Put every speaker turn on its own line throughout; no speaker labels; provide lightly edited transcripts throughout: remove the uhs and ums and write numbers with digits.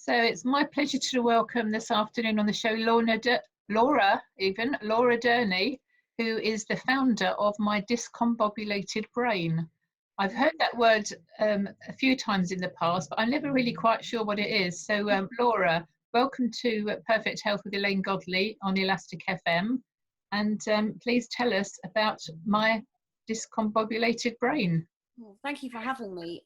So it's my pleasure to welcome this afternoon on the show Laura Dernie, who is the founder of My Discombobulated Brain. I've heard that word a few times in the past, but I'm never really quite sure what it is. So Laura, welcome to Perfect Health with Elaine Godley on Elastic FM. And please tell us about My Discombobulated Brain.
Well, thank you for having me.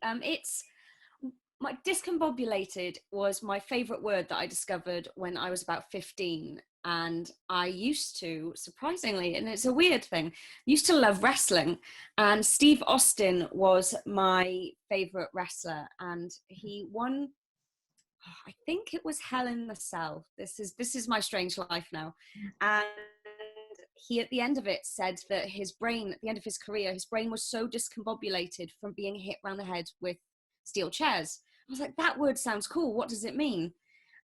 My discombobulated was my favorite word that I discovered when I was about 15. And I used to, surprisingly, and it's a weird thing, used to love wrestling. And Steve Austin was my favorite wrestler. And he won, I think it was Hell in the Cell. This is my strange life now. And he, at the end of it, said that his brain, at the end of his career, his brain was so discombobulated from being hit around the head with steel chairs. I was like, that word sounds cool. What does it mean?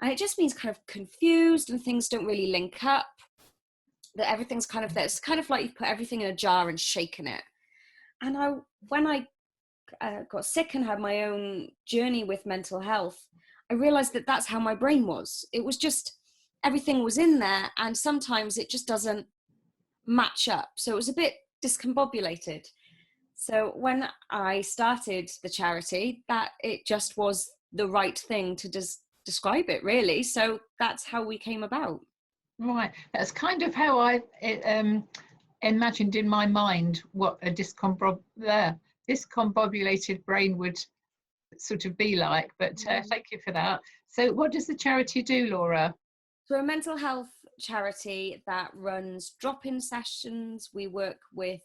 And it just means kind of confused and things don't really link up. That everything's kind of there. It's kind of like you put everything in a jar and shaken it. And when I got sick and had my own journey with mental health, I realized that that's how my brain was. It was just, everything was in there and sometimes it just doesn't match up. So it was a bit discombobulated. So when I started the charity, that it just was the right thing to describe it, really. So that's how we came about.
Right, that's kind of how I imagined in my mind what a discombobulated brain would sort of be like. But thank you for that. So what does the charity do, Laura?
We're a mental health charity that runs drop-in sessions. We work with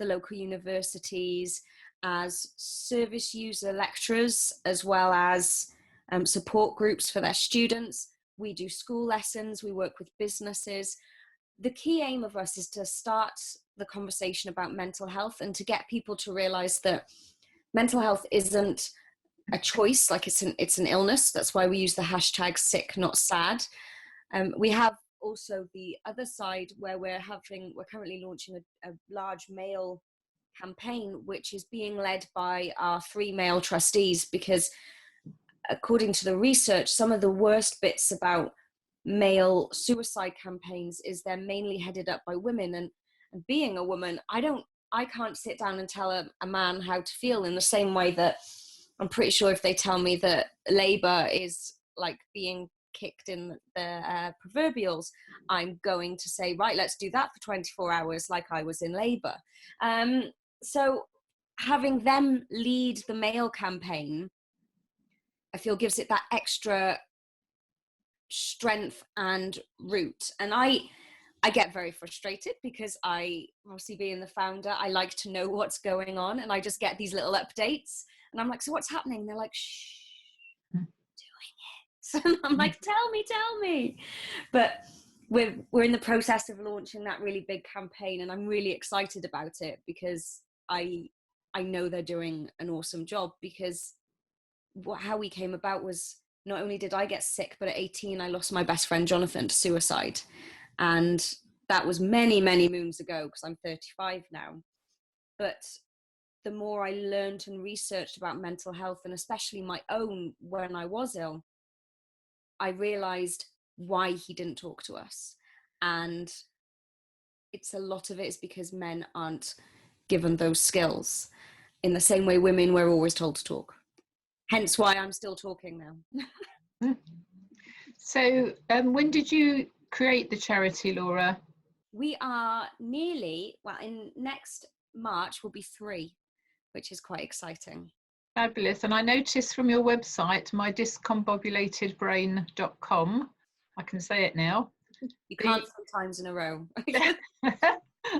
the local universities as service user lecturers, as well as support groups for their students. We do school lessons, we work with businesses. The key aim of us is to start the conversation about mental health and to get people to realize that mental health isn't a choice, like it's an illness. That's why we use the hashtag sick, not sad. We have also the other side where we're currently launching a large male campaign, which is being led by our 3 male trustees, because according to the research, some of the worst bits about male suicide campaigns is they're mainly headed up by women. And being a woman, I can't sit down and tell a man how to feel in the same way that I'm pretty sure if they tell me that labor is like being kicked in the proverbials, I'm going to say, right, let's do that for 24 hours like I was in labor. So having them lead the male campaign, I feel gives it that extra strength and root. And I get very frustrated because I, obviously being the founder, I like to know what's going on, and I just get these little updates and I'm like, so what's happening? And they're like, shh, doing it. And I'm like, tell me. But we're in the process of launching that really big campaign, and I'm really excited about it because I know they're doing an awesome job. Because how we came about was, not only did I get sick, but at 18 I lost my best friend Jonathan to suicide, and that was many moons ago because I'm 35 now. But the more I learned and researched about mental health, and especially my own when I was ill, I realized why he didn't talk to us. And it's a lot of it is because men aren't given those skills in the same way women were always told to talk. Hence why I'm still talking now.
So when did you create the charity, Laura?
We are nearly, in next March will be 3, which is quite exciting.
Fabulous. And I noticed from your website, mydiscombobulatedbrain.com, I can say it now.
You can't sometimes in a row.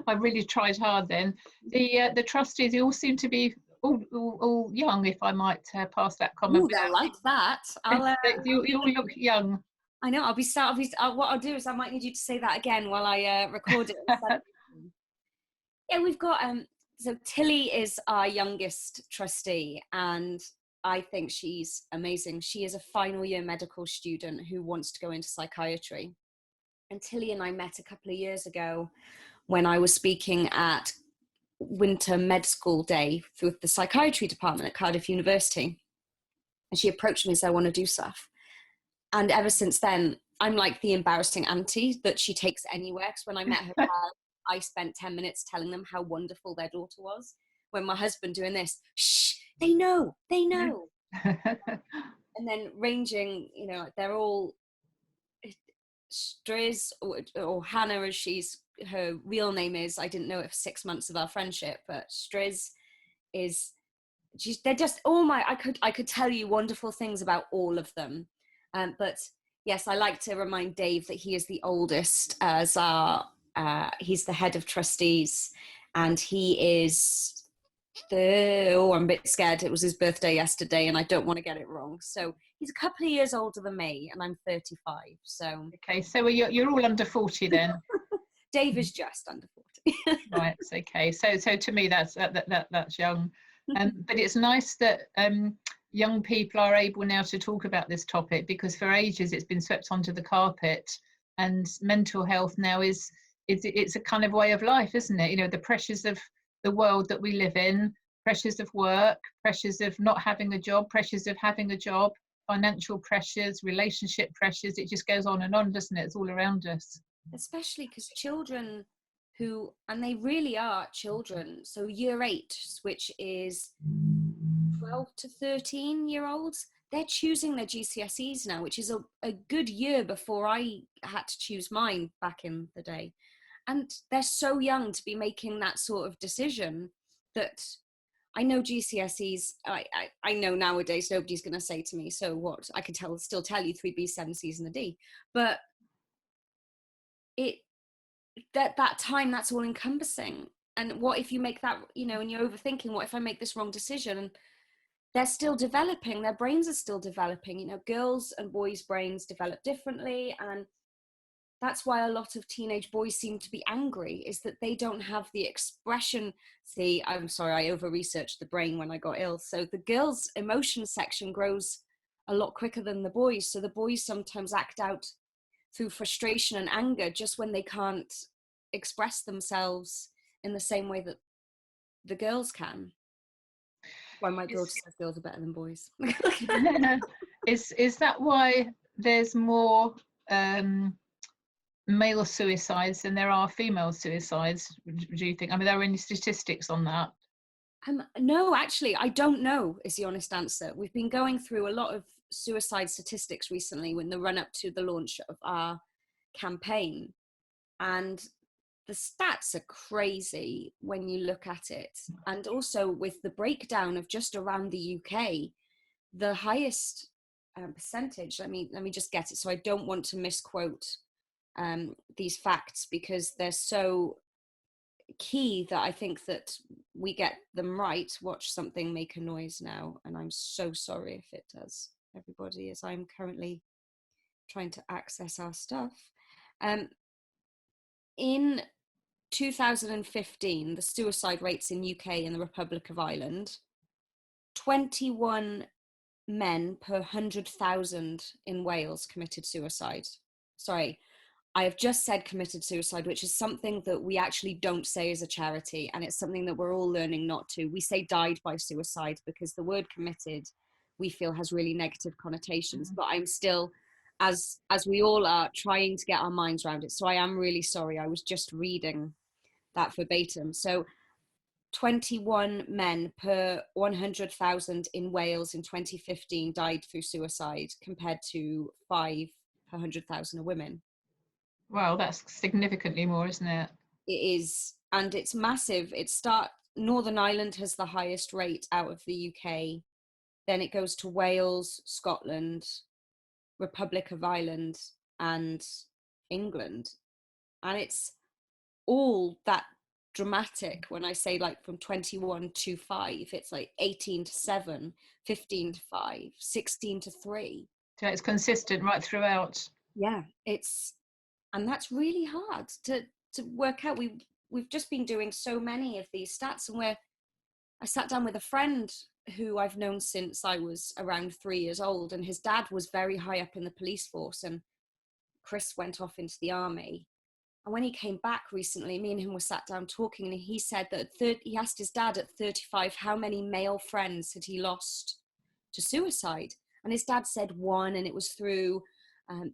I really tried hard then. The trustees, they all seem to be all young, if I might pass that comment.
Ooh, they'll like that.
You all look young.
I know. What I'll do is I might need you to say that again while I record it. Yeah, we've got so Tilly is our youngest trustee, and I think she's amazing. She is a final year medical student who wants to go into psychiatry. And Tilly and I met a couple of years ago when I was speaking at Winter Med School Day with the psychiatry department at Cardiff University. And she approached me and said, I want to do stuff. And ever since then, I'm like the embarrassing auntie that she takes anywhere. Because when I met her parents, I spent 10 minutes telling them how wonderful their daughter was. When my husband doing this, shh, they know. And then ranging, you know, they're all Striz or Hannah, as her real name is. I didn't know it for 6 months of our friendship, but Striz is, they're just I could tell you wonderful things about all of them. But yes, I like to remind Dave that he is the oldest, as he's the head of trustees, and he is I'm a bit scared. It was his birthday yesterday, and I don't want to get it wrong. So he's a couple of years older than me, and I'm 35. So
okay, so you're all under 40 then.
Dave is just under 40.
Right. It's okay. So to me, that's young. But it's nice that young people are able now to talk about this topic, because for ages it's been swept onto the carpet, and mental health now it's a kind of way of life, isn't it? You know, the pressures of the world that we live in, pressures of work, pressures of not having a job, pressures of having a job, financial pressures, relationship pressures. It just goes on and on, doesn't it? It's all around us.
Especially because children and they really are children. So year 8, which is 12 to 13-year-olds, they're choosing their GCSEs now, which is a good year before I had to choose mine back in the day. And they're so young to be making that sort of decision that I know GCSEs, I know nowadays nobody's going to say to me, so what? I can still tell you 3 Bs, 7 Cs and a D. But that time, that's all encompassing. And what if you make that, you know, and you're overthinking, what if I make this wrong decision? And they're still developing, their brains are still developing. You know, girls and boys' brains develop differently, and that's why a lot of teenage boys seem to be angry, is that they don't have the expression. See, I'm sorry, I over-researched the brain when I got ill. So the girls' emotion section grows a lot quicker than the boys. So the boys sometimes act out through frustration and anger just when they can't express themselves in the same way that the girls can. Why my daughter says girls are better than boys.
Is that why there's more male suicides than there are female suicides, do you think? I mean, are there any statistics on that?
No, actually, I don't know, is the honest answer. We've been going through a lot of suicide statistics recently in the run up to the launch of our campaign. And the stats are crazy when you look at it. And also with the breakdown of just around the UK, the highest percentage, let me just get it, so I don't want to misquote these facts, because they're so key that I think that we get them right. Watch something make a noise now, and I'm so sorry if it does, everybody, as I'm currently trying to access our stuff. In 2015, the suicide rates in UK and the Republic of Ireland, 21 men per 100,000 in Wales committed suicide. Sorry, I have just said committed suicide, which is something that we actually don't say as a charity, and it's something that we're all learning not to. We say died by suicide because the word committed, we feel, has really negative connotations. But I'm still, as we all are, trying to get our minds around it. So I am really sorry. I was just reading that verbatim. So 21 men per 100,000 in Wales in 2015 died through suicide, compared to 5 per 100,000 of women.
Wow, that's significantly more, isn't it?
It is, and it's massive. Northern Ireland has the highest rate out of the UK. Then it goes to Wales, Scotland, Republic of Ireland, and England. And it's all that dramatic. When I say, like, from 21 to 5, it's like 18 to 7, 15 to 5, 16 to 3.
So it's consistent right throughout.
Yeah, and that's really hard to work out. We've just been doing so many of these stats, and I sat down with a friend who I've known since I was around 3 years old, and his dad was very high up in the police force, and Chris went off into the army. And when he came back recently, me and him were sat down talking, and he said that he asked his dad at 35 how many male friends had he lost to suicide. And his dad said 1, and it was through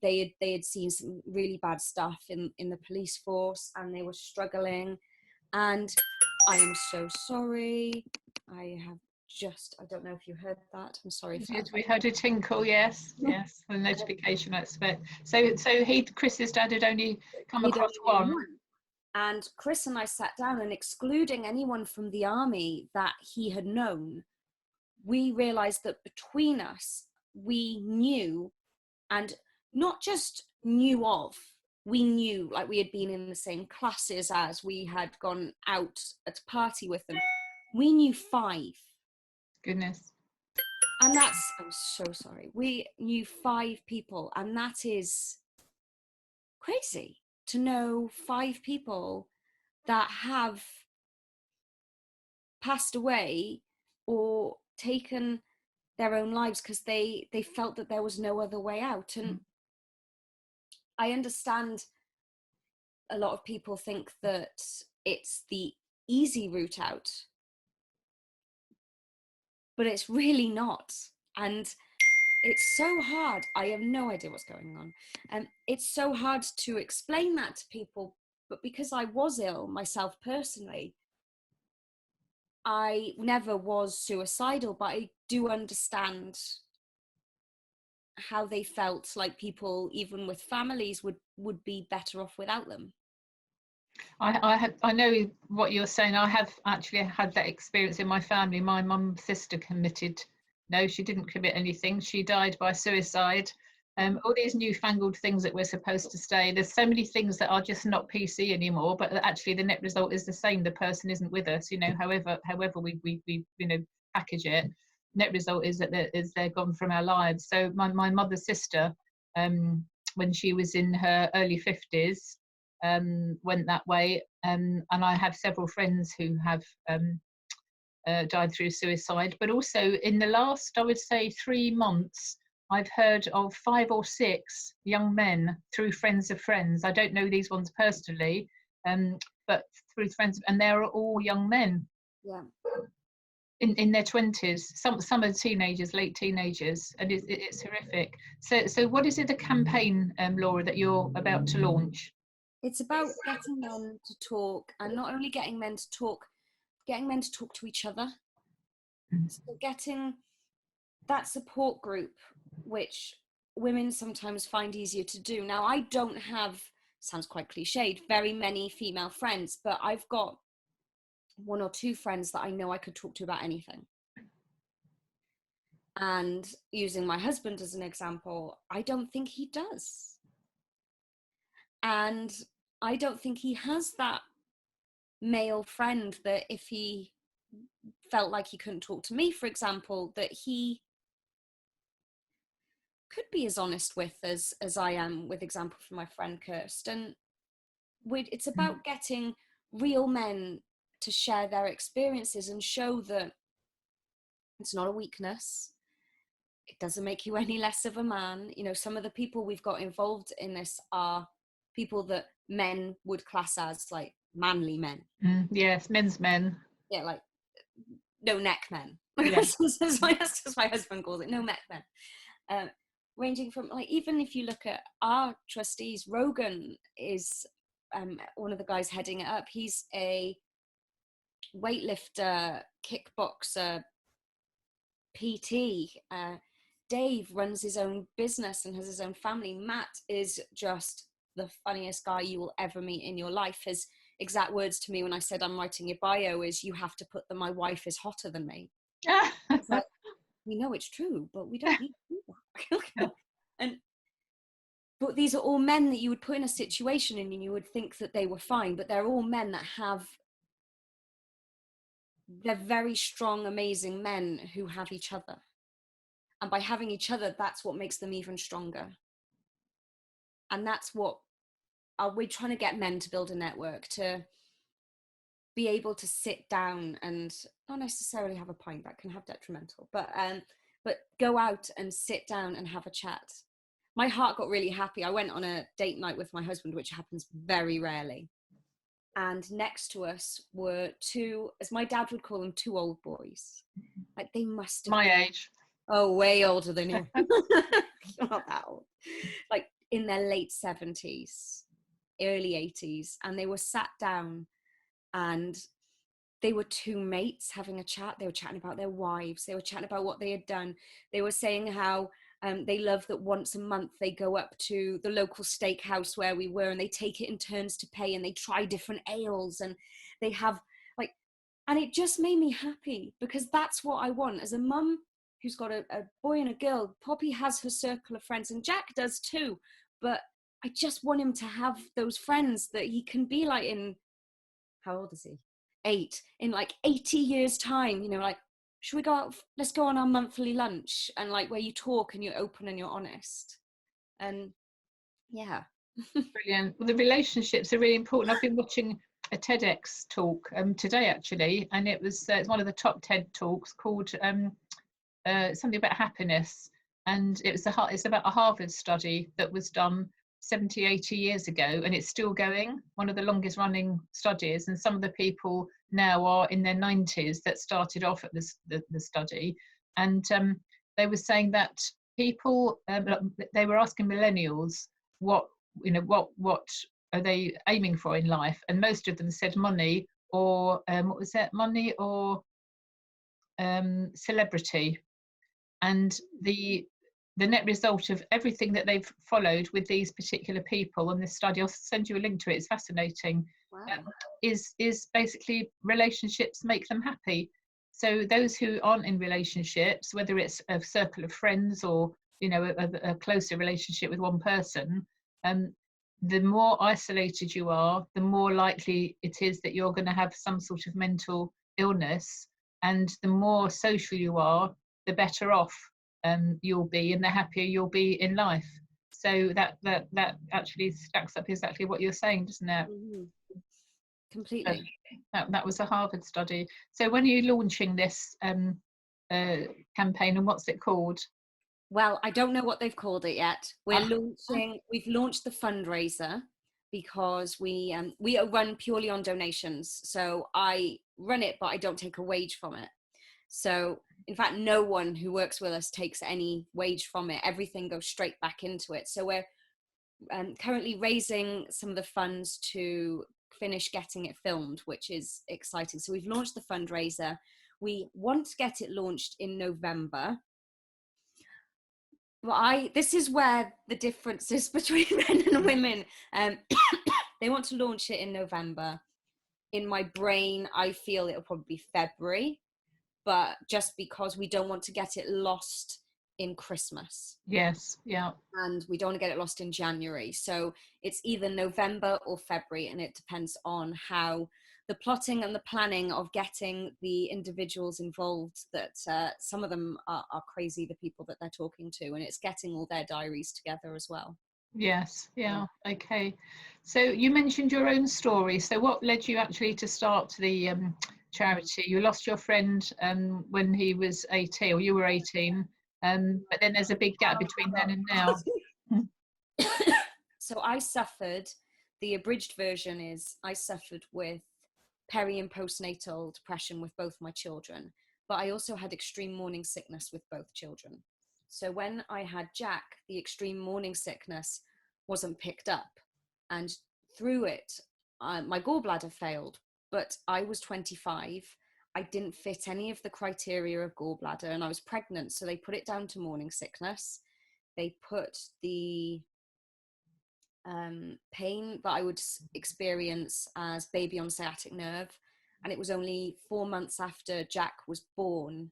They had seen some really bad stuff in the police force, and they were struggling. And I am so sorry. I don't know if you heard that. I'm sorry for that.
We heard a tinkle, yes, yes, the notification, I expect. So Chris's dad had only come across one.
And Chris and I sat down, and excluding anyone from the army that he had known, we realized that between us, we knew, and not just knew of, we knew, like we had been in the same classes as, we had gone out at a party with them. We knew 5.
Goodness.
And that's, I'm so sorry. We knew 5 people, and that is crazy to know 5 people that have passed away or taken their own lives because they felt that there was no other way out. And I understand a lot of people think that it's the easy route out, but it's really not. And it's so hard. I have no idea what's going on. And it's so hard to explain that to people. But because I was ill myself personally, I never was suicidal, but I do understand how they felt like people, even with families, would be better off without them.
I know what you're saying. I have actually had that experience in my family. My mum's sister committed. No, she didn't commit anything. She died by suicide. All these newfangled things that we're supposed to say. There's so many things that are just not PC anymore. But actually, the net result is the same. The person isn't with us. However we package it. Net result is that they're gone from our lives. So my mother's sister, when she was in her early 50s. Went that way, and I have several friends who have died through suicide. But also in the last, I would say, 3 months, I've heard of 5 or 6 young men through friends of friends. I don't know these ones personally, but through friends, and they're all young men.
Yeah.
In their 20s, some are teenagers, late teenagers, and it's horrific. So what is it, the campaign, Laura, that you're about to launch?
It's about getting men to talk, and not only getting men to talk to each other. So getting that support group, which women sometimes find easier to do. Now, I don't have, sounds quite cliched, very many female friends, but I've got 1 or 2 friends that I know I could talk to about anything. And using my husband as an example, I don't think he does. And I don't think he has that male friend that if he felt like he couldn't talk to me, for example, that he could be as honest with as I am, with example from my friend Kirsten. It's about getting real men to share their experiences and show that it's not a weakness. It doesn't make you any less of a man. Some of the people we've got involved in this are people that men would class as like manly men.
Yes, men's men.
Yeah, like no neck men.
Yes.
That's my husband calls it, no neck men. Ranging from, like, even if you look at our trustees, Rogan is one of the guys heading it up. He's a weightlifter, kickboxer, PT. Dave runs his own business and has his own family. Matt is just the funniest guy you will ever meet in your life. His exact words to me when I said I'm writing your bio is, "You have to put that my wife is hotter than me." It's like, we know it's true, but we don't need to do that. But these are all men that you would put in a situation and you would think that they were fine, but they're all men that they're very strong, amazing men who have each other. And by having each other, that's what makes them even stronger. And that's what we're trying to get men to build a network, to be able to sit down and not necessarily have a pint, that can have detrimental, but go out and sit down and have a chat. My heart got really happy. I went on a date night with my husband, which happens very rarely. And next to us were 2, as my dad would call them, 2 old boys. Like, they must have
my
been,
age.
oh, way older than you. You're not that old. like in their late 70s, early 80s, and they were sat down and they were two mates having a chat. They were chatting about their wives. They were chatting about what they had done. They were saying how they love that once a month they go up to the local steakhouse where we were, and they take it in turns to pay, and they try different ales, and they have like, and it just made me happy, because that's what I want as a mum who's got a boy and a girl. Poppy has her circle of friends, and Jack does too, but I just want him to have those friends that he can be like in, how old is he? 8, in like 80 years time, you know, like, should we go out, let's go on our monthly lunch, and like where you talk and you're open and you're honest. And yeah.
Brilliant. Well, the relationships are really important. I've been watching a TEDx talk today actually, and it's one of the top TED talks called something about happiness, and it's about a Harvard study that was done 70, 80 years ago, and it's still going, one of the longest running studies, and some of the people now are in their 90s that started off at the study, and they were saying that people, they were asking millennials what, what are they aiming for in life, and most of them said money, or what was that, money or celebrity. And the net result of everything that they've followed with these particular people on this study, I'll send you a link to it, it's fascinating.
Wow.
Is basically relationships make them happy. So those who aren't in relationships, whether it's a circle of friends or a closer relationship with one person, the more isolated you are, the more likely it is that you're going to have some sort of mental illness, and the more social you are, the better off you'll be, and the happier you'll be in life. So that actually stacks up exactly what you're saying, doesn't it?
Mm-hmm. Completely.
That was a Harvard study. So when are you launching this campaign, and what's it called?
Well, I don't know what they've called it yet. We've launched the fundraiser, because we are run purely on donations. So I run it, but I don't take a wage from it. So in fact, no one who works with us takes any wage from it. Everything goes straight back into it. So we're currently raising some of the funds to finish getting it filmed, which is exciting. So we've launched the fundraiser. We want to get it launched in November. But this is where the difference is between men and women. They want to launch it in November. In my brain, I feel it'll probably be February, but just because we don't want to get it lost in Christmas.
Yes, yeah.
And we don't want to get it lost in January. So it's either November or February, and it depends on how the plotting and the planning of getting the individuals involved, that some of them are crazy, the people that they're talking to, and it's getting all their diaries together as well.
Yes, yeah, okay. So you mentioned your own story. So what led you actually to start the charity? You lost your friend when he was 18, or you were 18, but then there's a big gap between then and now.
So the abridged version is, I suffered with peri and postnatal depression with both my children, but I also had extreme morning sickness with both children. So when I had Jack, the extreme morning sickness wasn't picked up, and through it, my gallbladder failed, but I was 25. I didn't fit any of the criteria of gallbladder, and I was pregnant, so they put it down to morning sickness. They put the pain that I would experience as baby on sciatic nerve, and it was only 4 months after Jack was born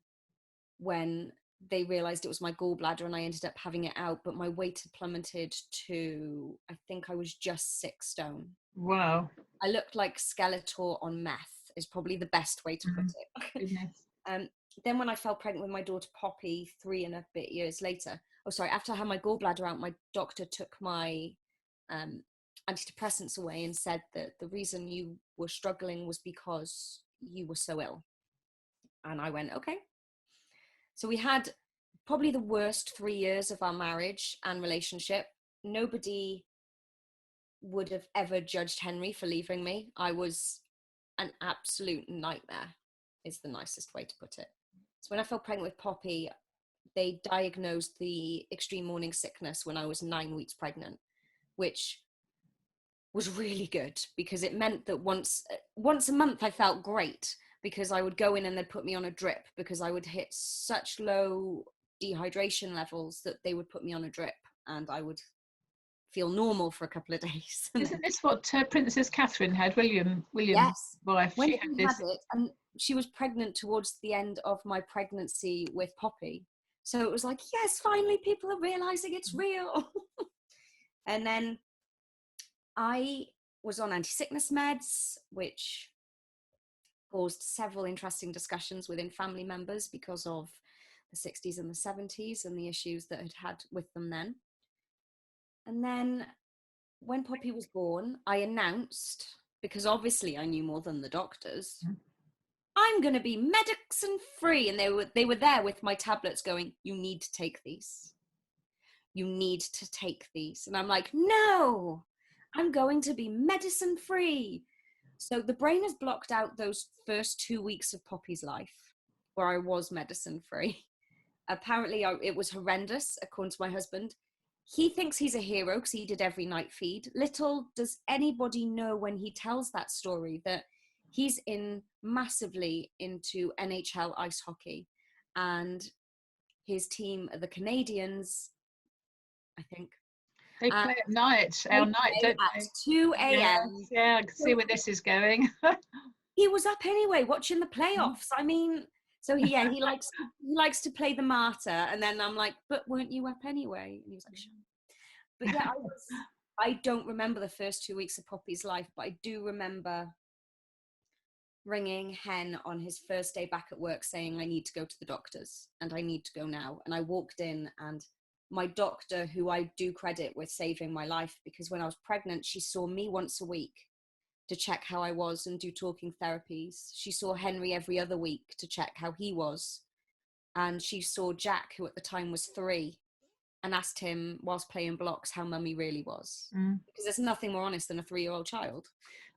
when they realized it was my gallbladder, and I ended up having it out, but my weight had plummeted to, I think I was just 6 stone.
Wow.
I looked like Skeletor on meth, is probably the best way to put it. Then when I fell pregnant with my daughter Poppy 3 and a bit years later, after I had my gallbladder out, my doctor took my antidepressants away and said that the reason you were struggling was because you were so ill. And I went, okay. So we had probably the worst 3 years of our marriage and relationship. Nobody would have ever judged Henry for leaving me. I was an absolute nightmare, is the nicest way to put it. So when I fell pregnant with Poppy, they diagnosed the extreme morning sickness when I was 9 weeks pregnant, which was really good because it meant that once a month I felt great, because I would go in and they'd put me on a drip because I would hit such low dehydration levels that they would put me on a drip and I would feel normal for a couple of days.
Isn't this what Princess Catherine had? William's
Yes.
wife.
When
She had this.
had it, and she was pregnant towards the end of my pregnancy with Poppy. So it was like, yes, finally people are realizing it's real. And then I was on anti-sickness meds, which caused several interesting discussions within family members because of the 60s and the 70s and the issues that had with them then. And then when Poppy was born, I announced, because obviously I knew more than the doctors, I'm going to be medicine free. And they were there with my tablets going, you need to take these. You need to take these. And I'm like, no, I'm going to be medicine free. So the brain has blocked out those first 2 weeks of Poppy's life where I was medicine free. Apparently it was horrendous, according to my husband. He thinks he's a hero because he did every night feed. Little does anybody know when he tells that story that he's massively into NHL ice hockey, and his team are the Canadians, I think.
They play at night, our night, don't
at
they?
2 a.m.
Yeah, I can see where this is going.
He was up anyway watching the playoffs. I mean, so he likes to play the martyr, and then I'm like, but weren't you up anyway? And he was like, sure. But yeah, I don't remember the first 2 weeks of Poppy's life, but I do remember ringing Hen on his first day back at work saying, I need to go to the doctors and I need to go now. And I walked in, and my doctor, who I do credit with saving my life, because when I was pregnant, she saw me once a week to check how I was and do talking therapies. She saw Henry every other week to check how he was. And she saw Jack, who at the time was 3, and asked him whilst playing blocks how mummy really was. Because there's nothing more honest than a 3-year-old child.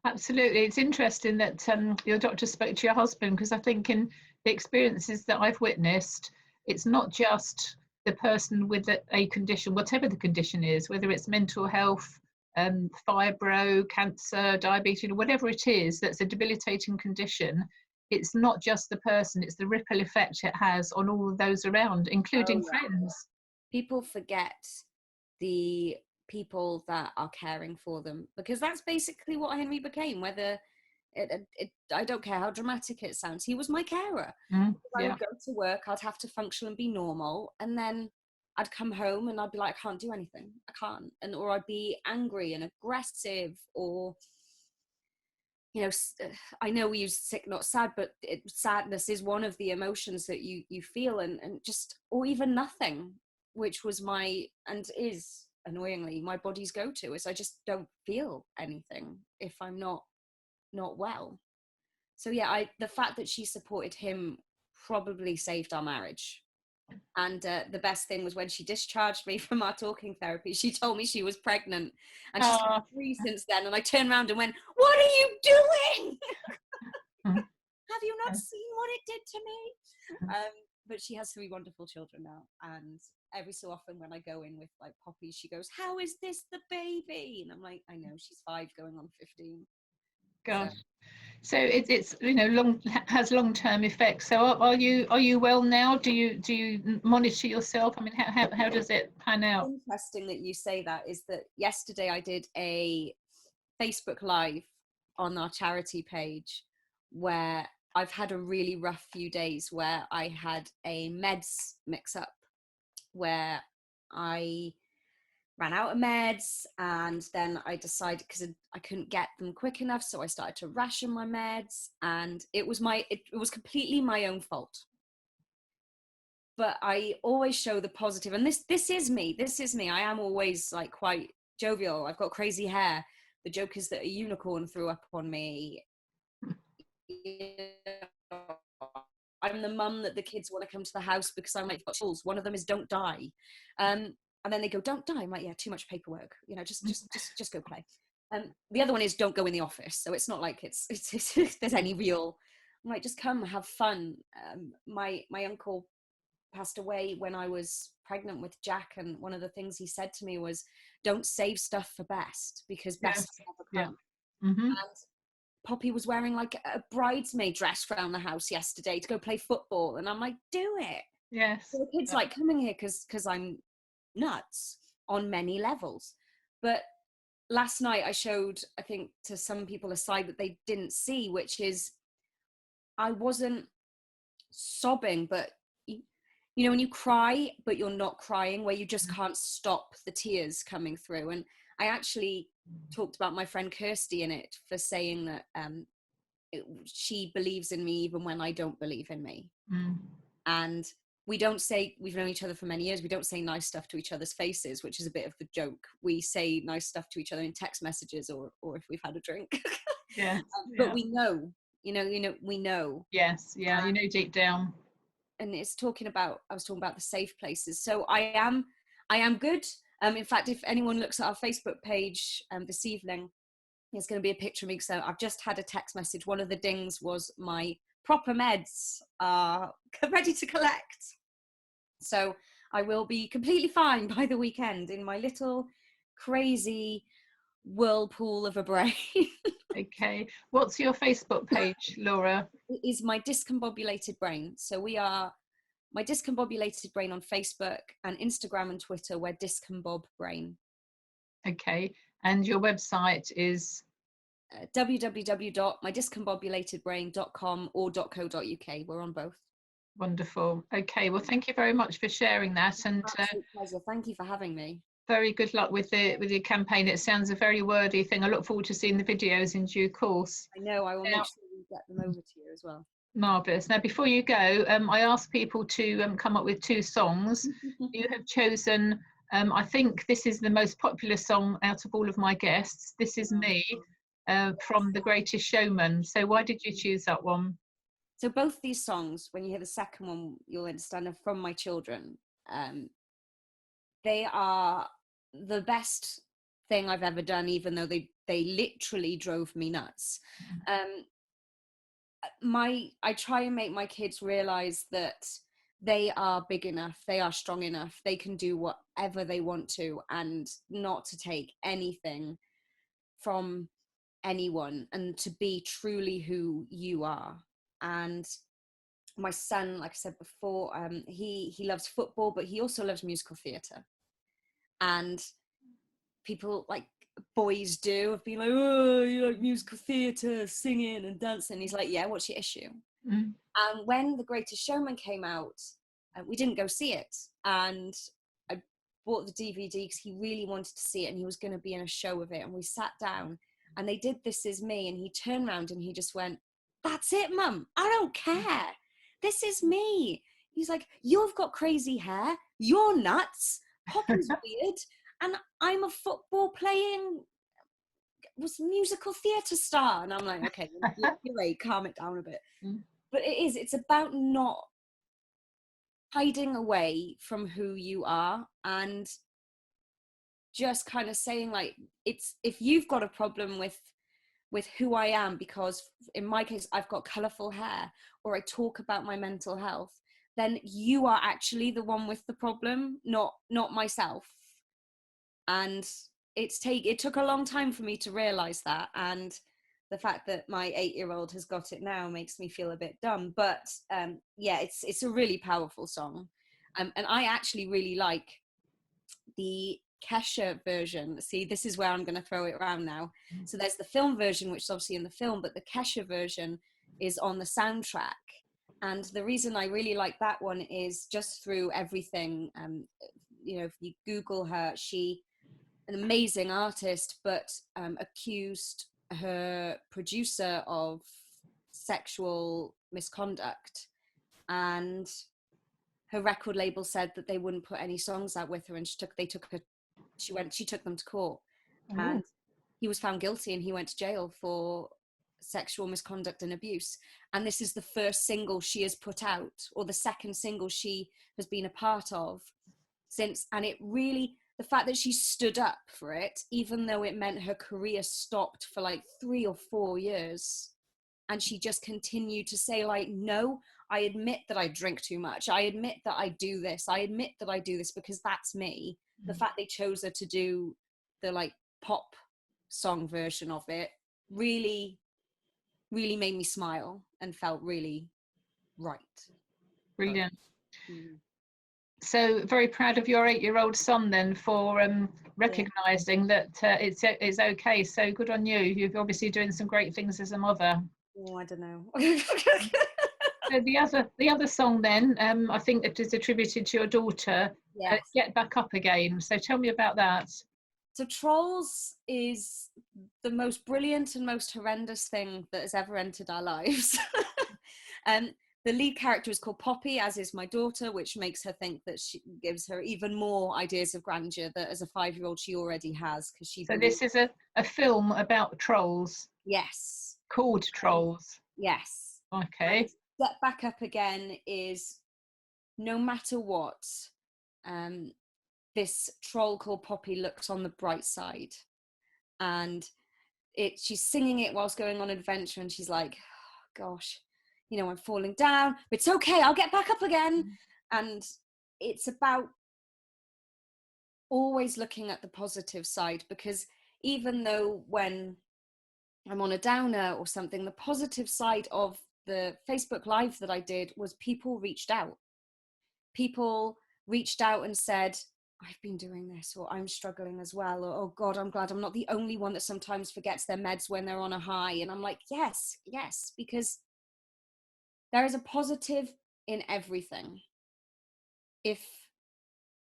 Absolutely. It's interesting that your doctor spoke to your husband, because I think in the experiences that I've witnessed, it's not just the person with a condition, whatever the condition is, whether it's mental health, fibro, cancer, diabetes, whatever it is that's a debilitating condition. It's not just the person, it's the ripple effect it has on all of those around, including friends.
People forget the people that are caring for them, because that's basically what Henry became. Whether I don't care how dramatic it sounds, he was my carer. I would go to work, I'd have to function and be normal, and then I'd come home and I'd be like, I can't do anything, I can't, or I'd be angry and aggressive, or I know we use sick, not sad, but sadness is one of the emotions that you feel, and just, or even nothing, which was and is annoyingly my body's go-to, is I just don't feel anything if I'm not well. So yeah, the fact that she supported him probably saved our marriage. And the best thing was when she discharged me from our talking therapy, she told me she was pregnant, and she's been 3 since then. And I turned around and went, what are you doing? Have you not seen what it did to me? But she has 3 wonderful children now, and every so often when I go in with like Poppy, she goes, how is this the baby? And I'm like, I know, she's 5 going on 15.
Gosh. So it's has long-term effects. So are you well now? Do you monitor yourself? I mean, how does it pan out?
Interesting that you say that. Is that yesterday I did a Facebook Live on our charity page where I've had a really rough few days, where I had a meds mix-up, where I ran out of meds, and then I decided, because I couldn't get them quick enough, so I started to ration my meds, and it was completely my own fault. But I always show the positive, and this is me. I am always like quite jovial. I've got crazy hair. The joke is that a unicorn threw up on me. I'm the mum that the kids want to come to the house because I'm like, tools. One of them is don't die. And then they go, don't die. I'm like, yeah, too much paperwork. Just go play. The other one is don't go in the office. So it's not like it's there's any real. I'm like, just come, have fun. My uncle passed away when I was pregnant with Jack, and one of the things he said to me was, don't save stuff for best, because best
Yes.
will never
Yeah.
come.
Mm-hmm.
And Poppy was wearing like a bridesmaid dress around the house yesterday to go play football, and I'm like, do it.
Yes.
So the kids like coming here because I'm nuts on many levels. But last night I showed, I think, to some people a side that they didn't see, which is I wasn't sobbing, but you know when you cry but you're not crying, where you just can't stop the tears coming through. And I actually talked about my friend Kirsty in it for saying that she believes in me even when I don't believe in me.
Mm.
And we don't say, we've known each other for many years, we don't say nice stuff to each other's faces, which is a bit of the joke. We say nice stuff to each other in text messages, or if we've had a drink.
Yes.
But we know, we know.
Yes. Yeah. You know, deep down.
And it's talking about, I was talking about the safe places. So I am good. In fact, if anyone looks at our Facebook page this evening, there's going to be a picture of me. So I've just had a text message. One of the dings was my proper meds are ready to collect. So I will be completely fine by the weekend in my little crazy whirlpool of a brain.
Okay. What's your Facebook page, Laura?
It is My Discombobulated Brain. So we are My Discombobulated Brain on Facebook, and Instagram and Twitter, we're Discombob Brain.
Okay. And your website is?
www.mydiscombobulatedbrain.com or .co.uk. We're on both.
Wonderful. Okay. Well, thank you very much for sharing that, and
Absolute pleasure. Thank you for having me.
very good luck with your campaign. It sounds a very wordy thing. I look forward to seeing the videos in due course.
I know. I will
Now,
make sure we get them over to you as well.
marvellous. Now, before you go, I asked people to come up with 2 songs. You have chosen, I think this is the most popular song out of all of my guests. This Is Me, from The Greatest Showman. So why did you choose that one?
So both these songs, when you hear the second one, you'll understand, are from my children. They are the best thing I've ever done, even though they literally drove me nuts. I try and make my kids realize that they are big enough, they are strong enough, they can do whatever they want to, and not to take anything from anyone, and to be truly who you are. And my son, like I said before, he loves football, but he also loves musical theatre. And people, like boys do, have been like, oh, you like musical theatre, singing and dancing. He's like, yeah, what's your issue?
Mm.
And when The Greatest Showman came out, we didn't go see it. And I bought the DVD because he really wanted to see it, and he was going to be in a show of it. And we sat down, and they did This Is Me, and he turned around and he just went, that's it, Mum. I don't care. This is me. He's like, you've got crazy hair. You're nuts. Poppy's weird. And I'm a football playing musical theatre star. And I'm like, okay, you're right, calm it down a bit.
Mm.
But it's about not hiding away from who you are, and just kind of saying, like, it's, if you've got a problem with who I am, because in my case I've got colourful hair, or I talk about my mental health, then you are actually the one with the problem, not myself. And it took a long time for me to realize that, and the fact that my 8-year-old has got it now makes me feel a bit dumb. But yeah, it's a really powerful song, and I actually really like the Kesha version. See, this is where I'm going to throw it around now. So there's the film version, which is obviously in the film, but the Kesha version is on the soundtrack. And the reason I really like that one is just through everything. If you Google her, an amazing artist, but accused her producer of sexual misconduct, and her record label said that they wouldn't put any songs out with her, and she took them to court.
Oh.
And he was found guilty, and he went to jail for sexual misconduct and abuse. And this is the first single she has put out, or the second single she has been a part of since. And it really, the fact that she stood up for it, even though it meant her career stopped for like 3 or 4 years, And she just continued to say, like, no, I admit that I drink too much. I admit that I do this. I admit that I do this, because that's me. The fact they chose her to do the like pop song version of it really, really made me smile and felt really right.
Brilliant.
Mm.
So very proud of your 8-year-old son then for recognizing that it's okay. So good on you. You're obviously doing some great things as a mother.
Oh, I don't know.
So the other song then, I think it is attributed to your daughter,
Yes.
Get Back Up Again. So tell me about that.
So Trolls is the most brilliant and most horrendous thing that has ever entered our lives. The lead character is called Poppy, as is my daughter, which makes her think that she gives her even more ideas of grandeur that as a 5-year-old she already has, because she
So
believes.
this is a film about trolls.
Yes.
Called Trolls.
Yes.
Okay.
And Get Back Up Again is, no matter what, this troll called Poppy looks on the bright side, and she's singing it whilst going on adventure, and she's like, oh, gosh, you know, I'm falling down, it's okay, I'll get back up again. And it's about always looking at the positive side, because even though when I'm on a downer or something, the positive side of the Facebook Live that I did was people reached out and said, I've been doing this, or I'm struggling as well, or oh God, I'm glad I'm not the only one that sometimes forgets their meds when they're on a high. And I'm like, yes, because there is a positive in everything if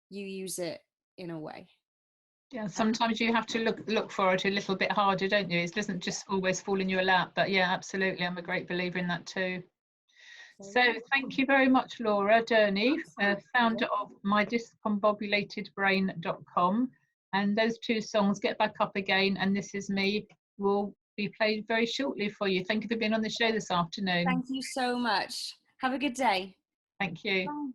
you use it in a way.
Yeah, sometimes you have to look for it a little bit harder, don't you? It doesn't just always fall in your lap. But yeah, absolutely, I'm a great believer in that too. So thank you very much, Laura Dernie, founder of MyDiscombobulated Brain.com. And those two songs, Get Back Up Again and This Is Me, will be played very shortly for you. Thank you for being on the show this afternoon.
Thank you so much. Have a good day.
Thank you.
Bye.